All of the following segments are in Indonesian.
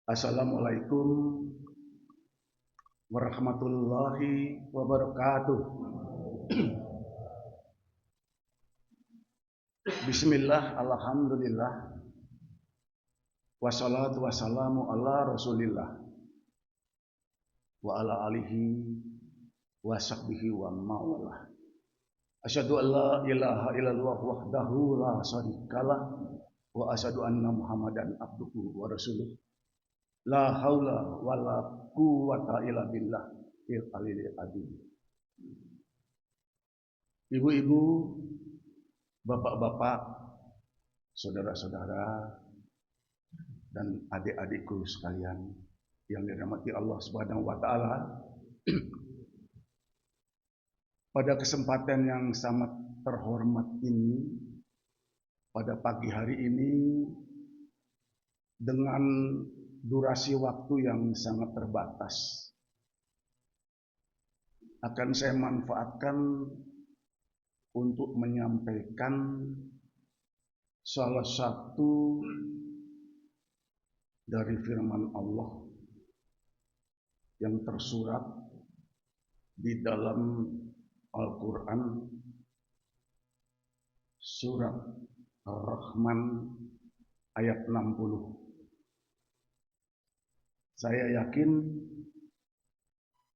Assalamualaikum warahmatullahi wabarakatuh. Bismillah, alhamdulillah, wassalatu wassalamu ala rasulillah wa ala alihi wa sahbihi wa mawalah. Asyhadu an la ilaha illallah wahdahu la syarikalah wa asyhadu anna muhammadan abduhu wa rasuluh. La haula wa la quwwata illa billah il aliyil azim. Ibu-ibu, bapak-bapak, saudara-saudara, dan adik-adikku sekalian yang dirahmati Allah Subhanahu wa taala. Pada kesempatan yang sangat terhormat ini, pada pagi hari ini, dengan durasi waktu yang sangat terbatas, akan saya manfaatkan untuk menyampaikan salah satu dari firman Allah yang tersurat di dalam Al-Quran, surat Ar-Rahman ayat 60. Saya yakin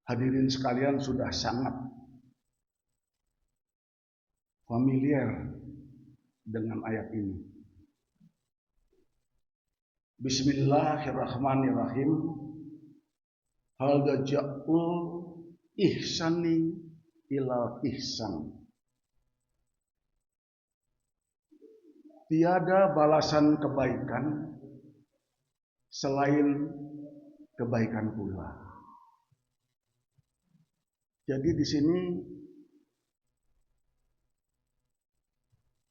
hadirin sekalian sudah sangat familiar dengan ayat ini. Bismillahirrahmanirrahim. Hal jazaa'ul ihsani ilal ihsan. Tiada balasan kebaikan selain kebaikan pula. Jadi di sini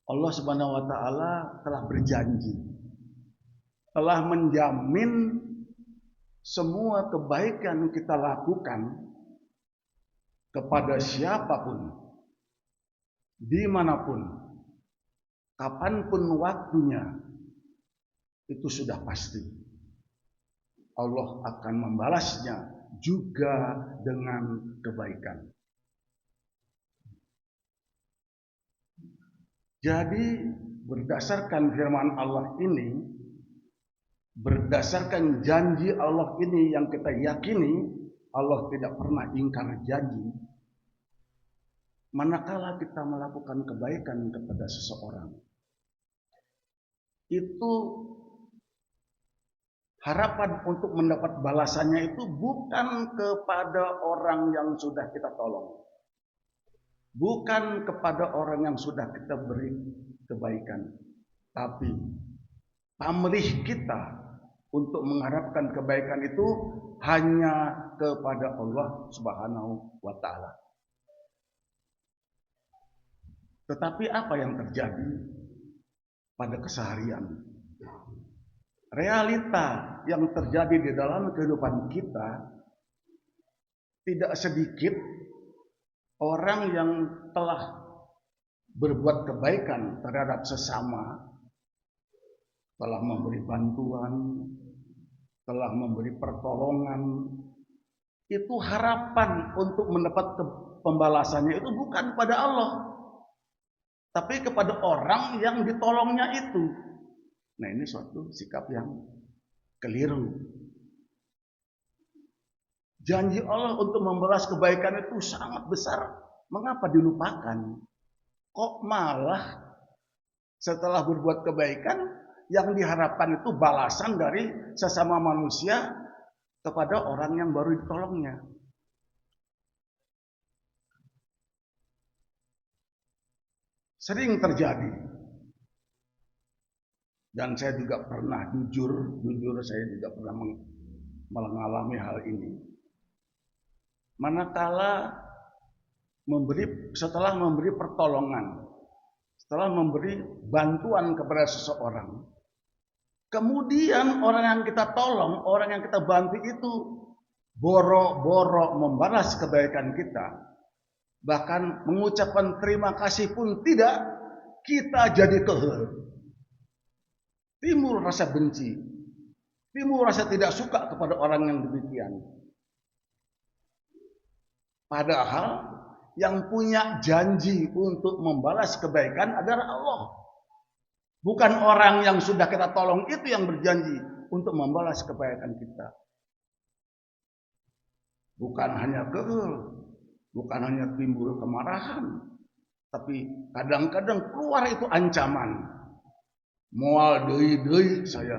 Allah Subhanahu wa taala telah berjanji, telah menjamin semua kebaikan kita lakukan kepada siapapun, dimanapun, kapanpun waktunya, itu sudah pasti Allah akan membalasnya juga dengan kebaikan. Jadi berdasarkan firman Allah ini, berdasarkan janji Allah ini yang kita yakini, Allah tidak pernah ingkar janji. Manakala kita melakukan kebaikan kepada seseorang, itu harapan untuk mendapat balasannya itu bukan kepada orang yang sudah kita tolong, bukan kepada orang yang sudah kita beri kebaikan, tapi pamrih kita untuk mengharapkan kebaikan itu hanya kepada Allah Subhanahu wa taala. Tetapi apa yang terjadi pada keseharian? Realita yang terjadi di dalam kehidupan kita, tidak sedikit orang yang telah berbuat kebaikan terhadap sesama, telah memberi bantuan, telah memberi pertolongan, itu harapan untuk mendapat pembalasannya itu bukan kepada Allah, tapi kepada orang yang ditolongnya itu. Nah, ini suatu sikap yang keliru. Janji Allah untuk membalas kebaikan itu sangat besar. Mengapa dilupakan? Kok malah setelah berbuat kebaikan yang diharapkan itu balasan dari sesama manusia kepada orang yang baru ditolongnya? Sering terjadi. Dan saya juga pernah jujur saya juga pernah mengalami hal ini. Manakala setelah memberi pertolongan, setelah memberi bantuan kepada seseorang, kemudian orang yang kita tolong, orang yang kita bantu itu boro-boro membalas kebaikan kita, bahkan mengucapkan terima kasih pun tidak, kita jadi kehel. Timbul rasa benci, timbul rasa tidak suka kepada orang yang demikian. Padahal yang punya janji untuk membalas kebaikan adalah Allah. Bukan orang yang sudah kita tolong itu yang berjanji untuk membalas kebaikan kita. Bukan hanya keul, bukan hanya timbul kemarahan, tapi kadang-kadang keluar itu ancaman. Moal deui saya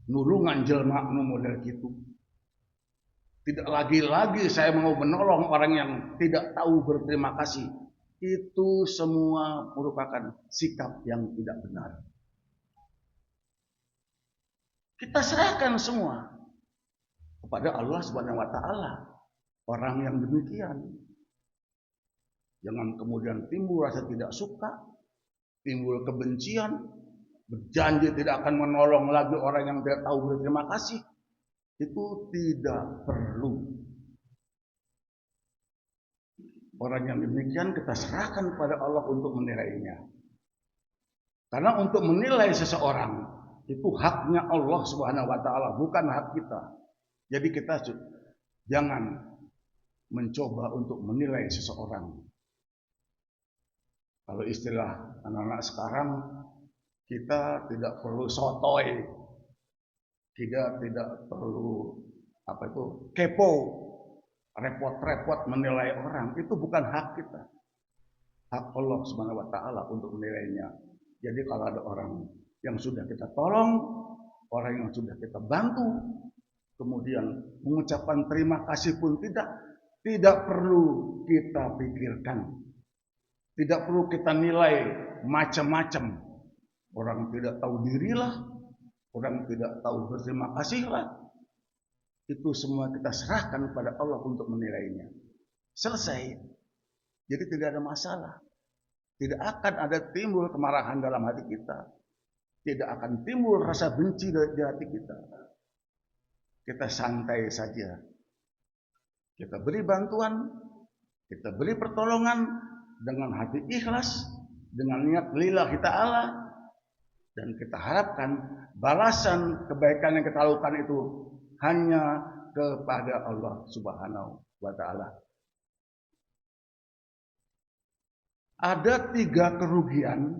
nulungan jelma nu model gitu. Tidak lagi-lagi saya mau menolong orang yang tidak tahu berterima kasih. Itu semua merupakan sikap yang tidak benar. Kita serahkan semua kepada Allah Subhanahu wa taala. Orang yang demikian. Jangan kemudian timbul rasa tidak suka, timbul kebencian, berjanji tidak akan menolong lagi orang yang tidak tahu berterima kasih. Itu tidak perlu. Orang yang demikian kita serahkan kepada Allah untuk menilainya. Karena untuk menilai seseorang itu haknya Allah Subhanahu wa taala, bukan hak kita. Jadi kita jangan mencoba untuk menilai seseorang. Kalau istilah anak-anak sekarang, kita tidak perlu sotoy. Kita tidak perlu kepo, repot-repot menilai orang. Itu bukan hak kita. Hak Allah Subhanahu wa taala untuk menilainya. Jadi kalau ada orang yang sudah kita tolong, orang yang sudah kita bantu, kemudian mengucapkan terima kasih pun tidak perlu kita pikirkan. Tidak perlu kita nilai macam-macam. Orang tidak tahu dirilah, orang tidak tahu berterima kasihlah. Itu semua kita serahkan kepada Allah untuk menilainya. Selesai. Jadi tidak ada masalah. Tidak akan ada timbul kemarahan dalam hati kita. Tidak akan timbul rasa benci di hati kita. Kita santai saja. Kita beri bantuan, kita beri pertolongan dengan hati ikhlas, dengan niat lillahi ta'ala. Dan kita harapkan balasan kebaikan yang kita lakukan itu hanya kepada Allah Subhanahu wa ta'ala. Ada 3 kerugian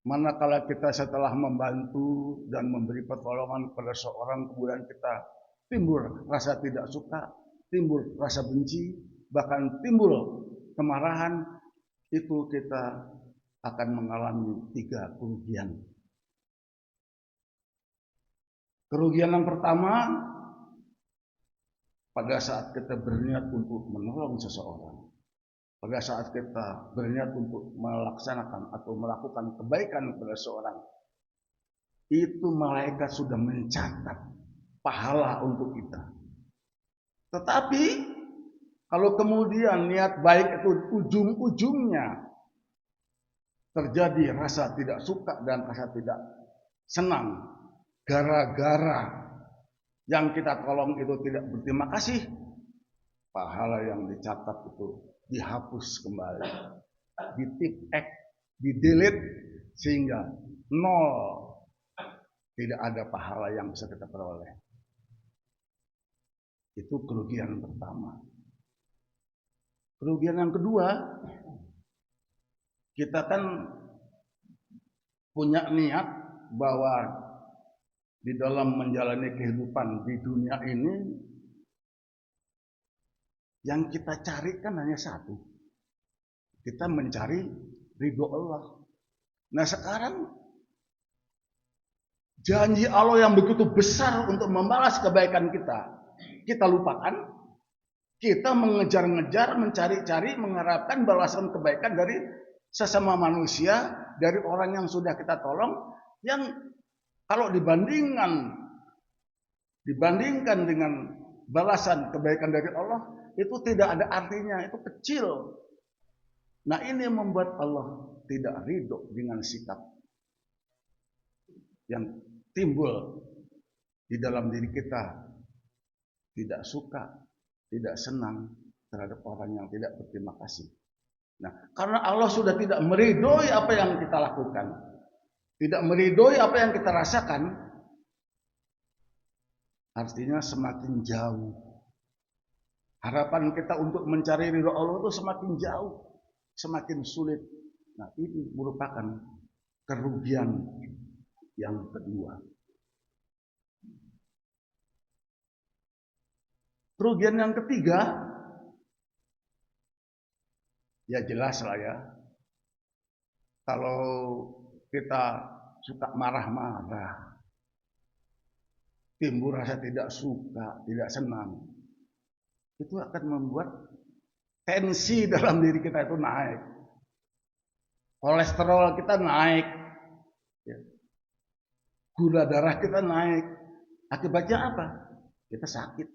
manakala kita setelah membantu dan memberi pertolongan kepada seorang, kemudian kita timbul rasa tidak suka, timbul rasa benci, bahkan timbul kemarahan, itu kita akan mengalami 3 kerugian. Kerugian yang pertama, pada saat kita berniat untuk menolong seseorang, pada saat kita berniat untuk melaksanakan atau melakukan kebaikan kepada seseorang, itu malaikat sudah mencatat pahala untuk kita. Tetapi kalau kemudian niat baik itu ujung-ujungnya terjadi rasa tidak suka dan rasa tidak senang gara-gara yang kita tolong itu tidak berterima kasih, pahala yang dicatat itu dihapus kembali, di-tip X, di-delete, sehingga 0. Tidak ada pahala yang bisa kita peroleh. Itu kerugian pertama. Kerugian yang kedua, kita kan punya niat bahwa di dalam menjalani kehidupan di dunia ini, yang kita cari kan hanya satu. Kita mencari ridho Allah. Nah sekarang janji Allah yang begitu besar untuk membalas kebaikan kita lupakan. Kita mengejar-ngejar, mencari-cari, mengharapkan balasan kebaikan dari sesama manusia, dari orang yang sudah kita tolong, yang kalau dibandingkan dengan balasan kebaikan dari Allah, itu tidak ada artinya, itu kecil. Nah ini yang membuat Allah tidak ridho dengan sikap yang timbul di dalam diri kita. Tidak suka, tidak senang terhadap orang yang tidak berterima kasih. Nah, karena Allah sudah tidak meridhoi apa yang kita lakukan, tidak meridhoi apa yang kita rasakan, artinya semakin jauh. Harapan kita untuk mencari ridho Allah itu semakin jauh, semakin sulit. Nah, ini merupakan kerugian yang kedua. Kerugian yang ketiga, ya jelas lah ya. Kalau kita suka marah-marah, timbul rasa tidak suka, tidak senang, itu akan membuat tensi dalam diri kita itu naik. Kolesterol kita naik. Gula darah kita naik. Akibatnya apa? Kita sakit.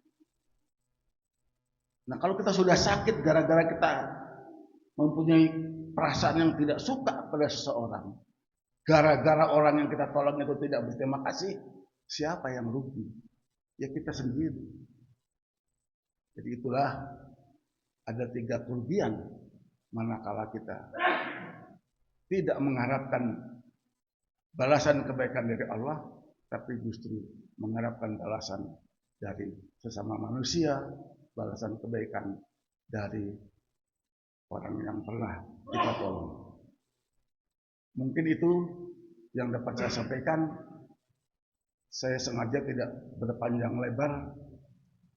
Nah, kalau kita sudah sakit gara-gara kita mempunyai perasaan yang tidak suka pada seseorang, gara-gara orang yang kita tolong itu tidak berterima kasih, siapa yang rugi? Ya kita sendiri. Jadi itulah ada 3 kerugian manakala kita tidak mengharapkan balasan kebaikan dari Allah, tapi justru mengharapkan balasan dari sesama manusia, balasan kebaikan dari orang yang pernah kita tolong. Mungkin itu yang dapat saya sampaikan. Saya sengaja tidak berpanjang lebar,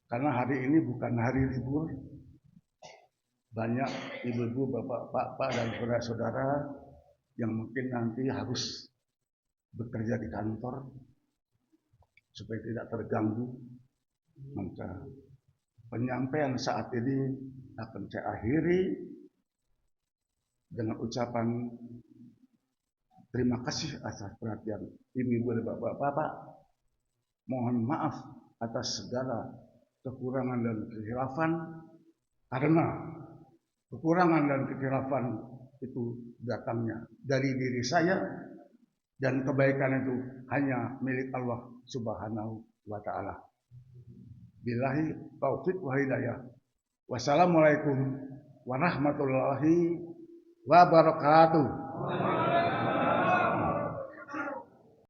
karena hari ini bukan hari libur. Banyak ibu-ibu, bapak-bapak, dan saudara-saudara yang mungkin nanti harus bekerja di kantor supaya tidak terganggu. Maka penyampaian saat ini akan saya akhiri dengan ucapan terima kasih atas perhatian ibu-ibu dan bapak-bapak. Mohon maaf atas segala kekurangan dan kekhilafan, karena kekurangan dan kekhilafan itu datangnya dari diri saya, dan kebaikan itu hanya milik Allah Subhanahu wa Ta'ala. Billahi taufiq wa hidayah. Wassalamualaikum warahmatullahi wabarakatuh.